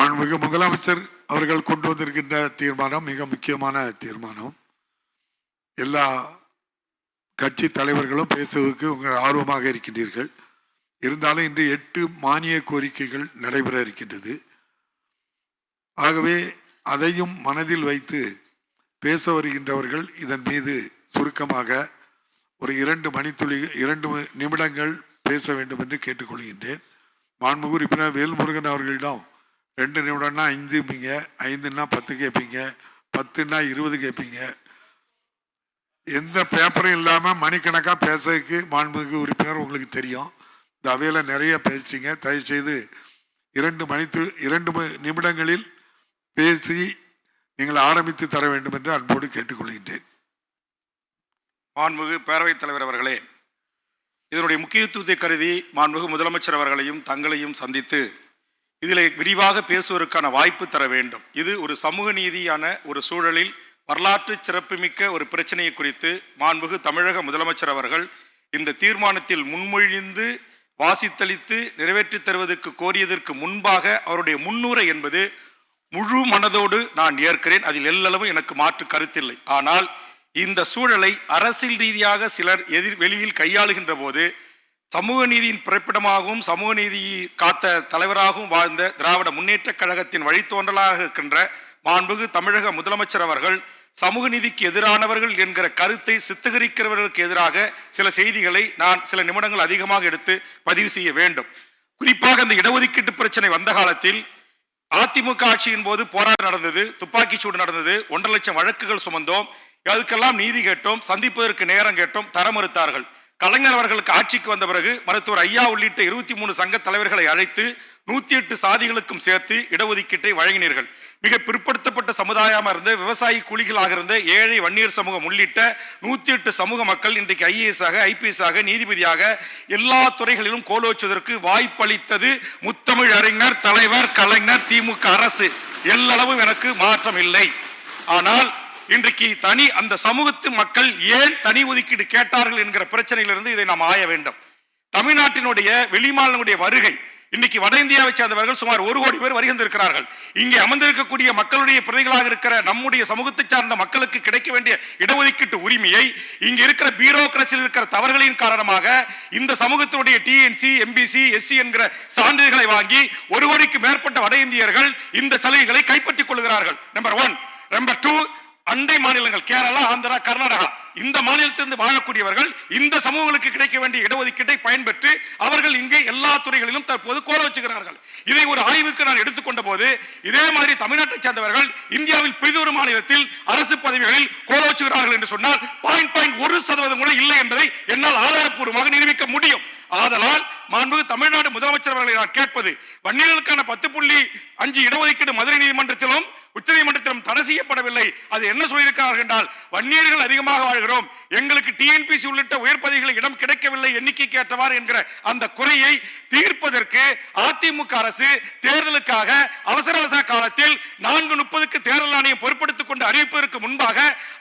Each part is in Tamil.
மாண்புமிகு முதலமைச்சர் அவர்கள் கொண்டு வந்திருக்கின்ற தீர்மானம் மிக முக்கியமான தீர்மானம். எல்லா கட்சி தலைவர்களும் பேசுவதற்கு உங்கள் ஆர்வமாக இருக்கின்றீர்கள். இருந்தாலும் இன்று 8 மானிய கோரிக்கைகள் நடைபெற இருக்கின்றது. ஆகவே அதையும் மனதில் வைத்து பேச வருகின்றவர்கள் இதன் மீது சுருக்கமாக ஒரு 2 நிமிடங்கள் பேச வேண்டும் என்று கேட்டுக்கொள்கின்றேன். மாண்புமிகு உறுப்பினர் வேல்முருகன் அவர்களிடம் 2 நிமிடம்னா 5 5ன்னா 10 கேட்பீங்க, 10ன்னா 20 கேட்பீங்க. எந்த பேப்பரும் இல்லாமல் மணிக்கணக்காக பேசுறதுக்கு மாண்புமிகு உறுப்பினர் உங்களுக்கு தெரியும். இந்த அவையில் நிறைய பேசுறீங்க. தயவுசெய்து 2 நிமிடங்களில் பேசி நீங்கள் ஆரம்பித்து தர வேண்டும் என்று அன்போடு கேட்டுக்கொள்கின்றேன். மாண்புமிகு பேரவைத் தலைவர் அவர்களே, இதனுடைய முக்கியத்துவத்தை கருதி மாண்புமிகு முதலமைச்சர் அவர்களையும் தங்களையும் சந்தித்து இதில் விரிவாக பேசுவதற்கான வாய்ப்பு தர வேண்டும். இது ஒரு சமூக நீதியான ஒரு சூழலில் வரலாற்று சிறப்புமிக்க ஒரு பிரச்சனையை குறித்து மாண்புமிகு தமிழக முதலமைச்சர் அவர்கள் இந்த தீர்மானத்தில் முன்மொழிந்து வாசித்தளித்து நிறைவேற்றி தருவதற்கு கோரியதற்கு முன்பாக அவருடைய முன்னுரை என்பது முழு மனதோடு நான் ஏற்கிறேன். அதில் எல்லளவும் எனக்கு மாற்று கருத்தில்லை. ஆனால் இந்த சூழலை அரசியல் ரீதியாக சிலர் வெளியில் கையாளுகின்ற போது சமூக நீதியின் பிறப்பிடமாகவும் சமூக நீதியை காத்த தலைவராகவும் வாழ்ந்த திராவிட முன்னேற்ற கழகத்தின் வழித்தோன்றலாக இருக்கின்ற மாண்புமிகு தமிழக முதலமைச்சர் அவர்கள் சமூக நீதிக்கு எதிரானவர்கள் என்கிற கருத்தை சித்தகரிக்கிறவர்களுக்கு எதிராக சில செய்திகளை நான் சில நிமிடங்கள் அதிகமாக எடுத்து பதிவு செய்ய வேண்டும். குறிப்பாக இந்த இடஒதுக்கீட்டு பிரச்சனை வந்த காலத்தில் அதிமுக ஆட்சியின் போது போராட்டம் நடந்தது, துப்பாக்கி சூடு நடந்தது, 1.5 லட்சம் வழக்குகள் சுமந்தோம். அதுக்கெல்லாம் நீதி கேட்டோம், சந்திப்பதற்கு நேரம் கேட்டோம், தர மறுத்தார்கள். கலைஞர் அவர்களுக்கு ஆட்சிக்கு வந்த பிறகு மருத்துவர் ஐயா உள்ளிட்ட 23 சங்க தலைவர்களை அழைத்து 108 சாதிகளுக்கும் சேர்த்து இடஒதுக்கீட்டை வழங்கினீர்கள். மிக பிற்படுத்தப்பட்ட சமுதாயமாக இருந்த விவசாயி கூலிகளாக இருந்த ஏழை வன்னியர் சமூகம் உள்ளிட்ட 108 சமூக மக்கள் இன்றைக்கு IAS ஆக IPS ஆக நீதிபதியாக எல்லா துறைகளிலும் கோலோச்சுவதற்கு வாய்ப்பளித்தது முத்தமிழ் அறிஞர் தலைவர் கலைஞர் திமுக அரசு. எல்லளவும் எனக்கு மாற்றம் இல்லை. ஆனால் இன்றைக்கு அந்த சமூகத்தின் மக்கள் ஏன் தனி ஒதுக்கீடு கேட்டார்கள் என்கிற பிரச்சனையிலிருந்து இதை நாம் ஆய வேண்டும். தமிழ்நாட்டினுடைய வெளிமாநிலங்களுடைய வருகை இன்னைக்கு வட இந்தியாவை சேர்ந்தவர்கள் சுமார் 1 கோடி பேர் வருகின்றிருக்கிறார்கள். இங்கே அமர்ந்திருக்கக்கூடிய மக்களுடைய பிரதிகளாக இருக்கிற நம்முடைய சமூகத்தை சார்ந்த மக்களுக்கு கிடைக்க வேண்டிய இடஒதுக்கீட்டு உரிமையை இங்க இருக்கிற பியூரோக்ரசியில் இருக்கிற தவறுகளின் காரணமாக இந்த சமூகத்தினுடைய TNC MBC SC என்கிற சான்றிதழ்களை வாங்கி 1 கோடிக்கு மேற்பட்ட வட இந்தியர்கள் இந்த சலுகைகளை கைப்பற்றிக் கொள்கிறார்கள். நம்பர் 1. நம்பர் 2, அண்டை மாநிலங்கள் கேரளா, ஆந்திரா, கர்நாடகா இந்த மாநிலத்திலிருந்து வாழக்கூடியவர்கள் இந்த சமூகங்களுக்கு கிடைக்க வேண்டிய இடஒதுக்கீட்டை பயன்பெற்று அவர்கள் இங்கே எல்லா துறைகளிலும் தற்போது கோல வச்சுக்கிறார்கள். இதை ஒரு ஆய்வுக்கு நான் எடுத்துக்கொண்ட போது இதே மாதிரி தமிழ்நாட்டை சேர்ந்தவர்கள் இந்தியாவில் பெரிதொரு மாநிலத்தில் அரசு பதவிகளில் கோல வச்சுக்கிறார்கள் என்று சொன்னால் 0.1% கூட இல்லை என்பதை என்னால் ஆதாரப்பூர்வமாக நிரூபிக்க முடியும். ஆதலால் மாண்புமிகு தமிழ்நாடு முதலமைச்சர் அவர்களை நான் கேட்பது, வன்னியர்களுக்கான 10.5 இடஒதுக்கீடு மதுரை நீதிமன்றத்திலும் உச்ச நீதிமன்றத்திலும் தடை செய்யப்படவில்லை. அது என்ன சொல்லியிருக்கிறார்கள் என்றால், வன்னியர்கள் அதிகமாக வாழ்கிறோம், எங்களுக்கு TNPC உள்ளிட்ட உயர் பதவிகளில் இடம் கிடைக்கவில்லை எண்ணிக்கைக்கு ஏற்றவாறு என்கிற அந்த குறையை தீர்ப்பதற்கு அதிமுக அரசு தேர்தலுக்காக அவசர காலத்தில் 4:30க்கு தேர்தல் ஆணையம் பொறுப்படுத்திக் கொண்டு அறிவிப்பதற்கு முன்பாக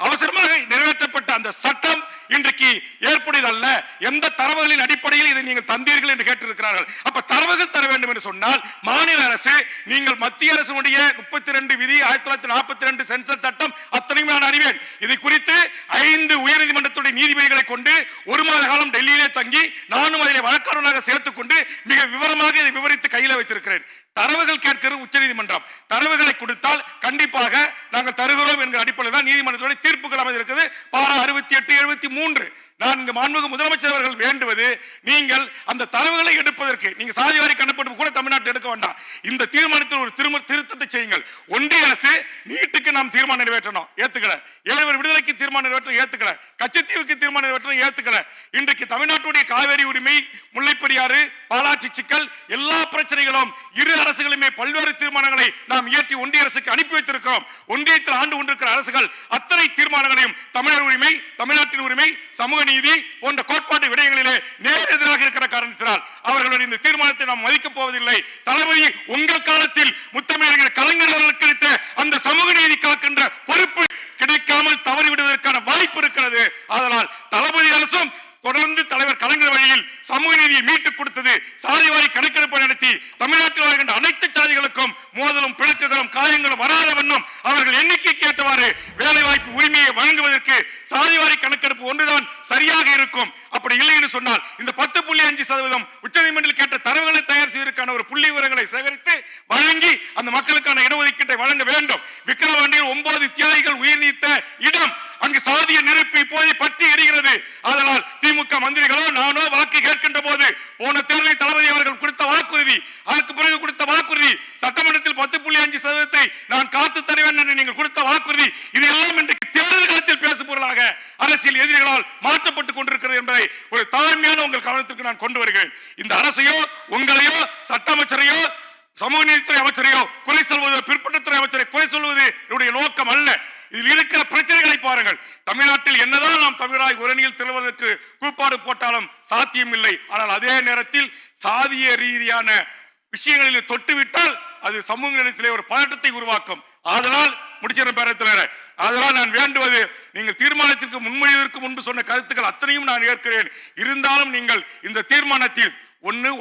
அவசரமாக நிறைவேற்றப்பட்ட அந்த சட்டம் இன்றைக்கு ஏற்புடையதல்ல. எந்த தரவுகளின் அடிப்படையில் இதை நீங்கள் தந்தீர்கள் என்று கேட்டிருக்கிறார்கள். அப்ப தரவுகள் தர வேண்டும் என்று சொன்னால் மாநில அரசு, நீங்கள் மத்திய அரசுடைய 32 விதி 1942 சென்சஸ் சட்டம் அத்தனையும் நான் அறிவேன். இதை குறித்து 5 உயர்நீதிமன்றத்துடைய நீதிபதிகளை கொண்டு 1 மாத காலம் டெல்லியிலே தங்கி நானும் அதிலே வழக்காளராக சேர்த்துக் கொண்டு மிக விவரமாக இதை விவரித்து கையில் வைத்திருக்கிறேன். தரவுகள் கேட்கிறது உச்ச நீதிமன்றம். தரவுகளை கொடுத்தால் கண்டிப்பாக நாங்கள் தருகிறோம் என்கிற அடிப்படையில் தான் நீதிமன்றத்துடைய தீர்ப்புகள் அமைந்திருக்கிறது. பாரா 68, 73. நான் இங்கு மாண்புமிகு முதலமைச்சர் அவர்கள் வேண்டுவது, நீங்கள் அந்த தரவுகளை எடுப்பதற்கு நீங்க சாதிவாரி கணக்கெடுப்பு கூட தமிழ்நாட்டில் எடுக்க வேண்டாம். இந்த தீர்மானத்தில் ஒரு திருத்தத்தை செய்யுங்கள். ஒன்றிய அரசு நீட்டுக்கு நாம் தீர்மானம் நிறைவேற்றணும், ஏத்துக்கல. ஏழைவர் விடுதலைக்கு தீர்மானம் நிறைவேற்ற ஏத்துக்கல. கச்சத்தீவுக்கு தீர்மானம் நிறைவேற்ற ஏத்துக்கல. இன்றைக்கு தமிழ்நாட்டுடைய காவேரி உரிமை, முல்லைப்பெரியாறு, பாலாட்சி சிக்கல் எல்லா பிரச்சனைகளும் இரு அரசுகளுமே பல்வேறு தீர்மானங்களை நாம் இயற்றி ஒன்றிய அரசுக்கு அனுப்பி வைத்திருக்கிறோம். ஒன்றியத்தில் ஆண்டு கொண்டிருக்கிற அரசுகள் அத்தனை தீர்மானங்களையும் தமிழர் உரிமை, தமிழ்நாட்டின் உரிமை, சமூக நீதி போன்ற கோட்பாட்டு விடயங்களிலே நேர் எதிராக இருக்கிற காரணத்தினால் அவர்களுடைய இந்த தீர்மானத்தை நாம் மதிக்கப் போவதில்லை. தளபதி உங்கள் காலத்தில் முத்தமிழர் கலைஞர் அவர்களுக்கு கிடைத்த அந்த சமூக நீதி காக்கின்ற பொறுப்பு கிடைக்காமல் தவறிவிடுவதற்கான வாய்ப்பு இருக்கிறது. அதனால் தளபதி அரசும் தொடர்ந்து தலைவர் கலைஞர் வழியில் சமூக நீதியை மீட்டுக் கொடுத்தது. சாதிவாரி கணக்கெடுப்பு நடத்தி தமிழ்நாட்டில் வாழ்கின்ற அனைத்து சாதிகளுக்கும் மோதலும் பிளக்குகளும் காயங்களும் வராத வண்ணம் அவர்கள் எண்ணிக்கைக்கு ஏற்றவாறு வேலை வாய்ப்பு உரிமையை வழங்குவதற்கு சாதிவாரி கணக்கெடுப்பு ஒன்றுதான் சரியாக இருக்கும். அப்படி இல்லை என்று சொன்னால் இந்த 10.5% உச்சநீதிமன்றத்தில் கேட்ட தரவுகளை தயார் செய்வதற்கான ஒரு புள்ளி விவரங்களை சேகரித்து வழங்கி அந்த மக்களுக்கான இடஒதுக்கீட்டை வழங்க வேண்டும். விக்கிரவாண்டியில் 9 தியாகிகள் உயிர் நீத்த இடம் அங்கு சாதிய நெருப்பு இப்போது பற்றி எரிகிறது. அதனால் திமுக மந்திரிகளோ நானோ வாக்கு கேட்கின்ற போது போன தேர்தலில் தளபதி அவர்கள் கொடுத்த வாக்குறுதி, அதற்கு பிறகு கொடுத்த வாக்குறுதி சட்டமன்றத்தில் 10.5% நான் காத்து தருவேன் என்று நீங்கள் கொடுத்த வாக்குறுதி, இது எல்லாம் இன்றைக்கு தேர்தல் காலத்தில் பேசும் பொருளாக அரசியல் எதிரிகளால் மாற்றப்பட்டுக் கொண்டிருக்கிறது என்பதை ஒரு தாழ்மையான உங்கள் கவனத்திற்கு நான் கொண்டு வருகிறேன். இந்த அரசையோ உங்களையோ சட்ட அமைச்சரையோ சமூக நீதித்துறை அமைச்சரையோ குறை சொல்வது, பிற்படுத்துறை அமைச்சரை குறை சொல்வது என்னுடைய நோக்கம் அல்ல. இதில் இருக்கிற பிரச்சனைகளை பாருங்கள். தமிழ்நாட்டில் என்னதான் நாம் தமிழராய் உரணியில் திரள்வதற்கு கூப்பாடு போட்டாலும் சாத்தியம் இல்லை. ஆனால் அதே நேரத்தில் சாதிய ரீதியான விஷயங்களில் தொட்டுவிட்டால் அது சமூக நிலையத்திலே ஒரு பதட்டத்தை உருவாக்கும். அதனால் முடிச்சிடும் பேரத்தில். அதனால் நான் வேண்டுவது, நீங்கள் தீர்மானத்திற்கு முன்மொழிவதற்கு முன்பு சொன்ன கருத்துக்கள் அத்தனையும் நான் ஏற்கிறேன். இருந்தாலும் நீங்கள் இந்த தீர்மானத்தில்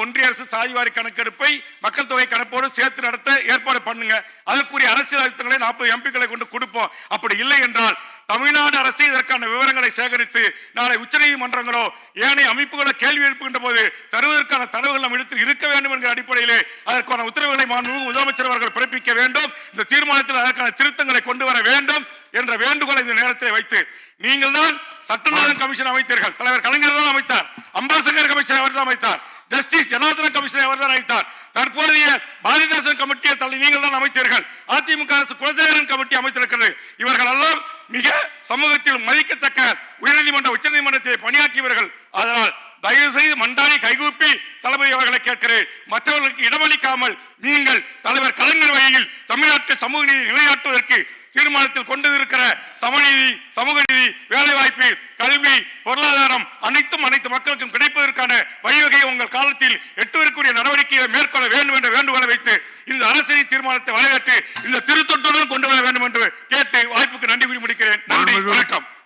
ஒன்றிய அரசு சாதிவாரி கணக்கெடுப்பை மக்கள் தொகை கணக்கோடு சேர்த்து நடத்த ஏற்பாடு பண்ணுங்க. அதற்குரிய அரசியல் அழுத்தங்களை 40 எம்பிக்களை கொண்டு கொடுப்போம். அப்படி இல்லை என்றால் தமிழ்நாடு அரசு இதற்கான விவரங்களை சேகரித்து நாளை உச்சநீதிமன்றங்களோ ஏனைய அமைப்புகளோ கேள்வி எழுப்புகின்ற போது தருவதற்கான தரவுகள் நம் இடத்தில் இருக்க வேண்டும் என்கிற அடிப்படையிலே அதற்கான உத்தரவுகளை மாண்புமிகு முதலமைச்சர் அவர்கள் பிறப்பிக்க வேண்டும். இந்த தீர்மானத்தில் அதற்கான திருத்தங்களை கொண்டு வர வேண்டும் என்ற வேண்டுகோளை இந்த நேரத்தில் வைத்து, நீங்கள் தான் சட்டநாதன் கமிஷன் அமைத்தீர்கள். தலைவர் கலைஞர் தான் அமைத்தார். அம்பாசங்கர் கமிஷன் அவர் தான் அமைத்தார். ஜஸ்டிஸ் ஜனார்தன கமிஷனை அவர் தான் அமைத்தார். தற்போதைய பாரதிதாசன் கமிட்டியை தள்ளி நீங்கள் தான் அமைத்தீர்கள். அதிமுக அரசு குலசேகரன் கமிட்டி அமைத்திருக்கிறது. இவர்கள் எல்லாம் மிக சமூகத்தில் மதிக்கத்தக்க உயர்நீதிமன்ற உச்சநீதிமன்றத்தை பணியாற்றியவர்கள். அதனால் தயவு செய்து மண்டாடி கைகூப்பி தளபதி அவர்களை கேட்கிறேன், மற்றவர்களுக்கு இடமளிக்காமல் நீங்கள் தலைவர் கலைஞர் வழியில் தமிழ்நாட்டில் சமூக நீதி நிலைநாட்டுவதற்கு தீர்மானத்தில் கொண்டு இருக்கிற சமநீதி, சமூக நீதி, வேலை வாய்ப்பு, கல்வி, பொருளாதாரம் அனைத்தும் அனைத்து மக்களுக்கும் கிடைப்பதற்கான வழிவகையை உங்கள் காலத்தில் எட்டுவதற்குரிய நடவடிக்கைகளை மேற்கொள்ள வேண்டும் என்ற வேண்டுகோளை வைத்து இந்த அரசியல் தீர்மானத்தை வரவேற்று இந்த திருத்தத்துடன் கொண்டு வர வேண்டும் என்று கேட்டு வாய்ப்புக்கு நன்றி கூறி முடிக்கிறேன். நன்றி, வணக்கம்.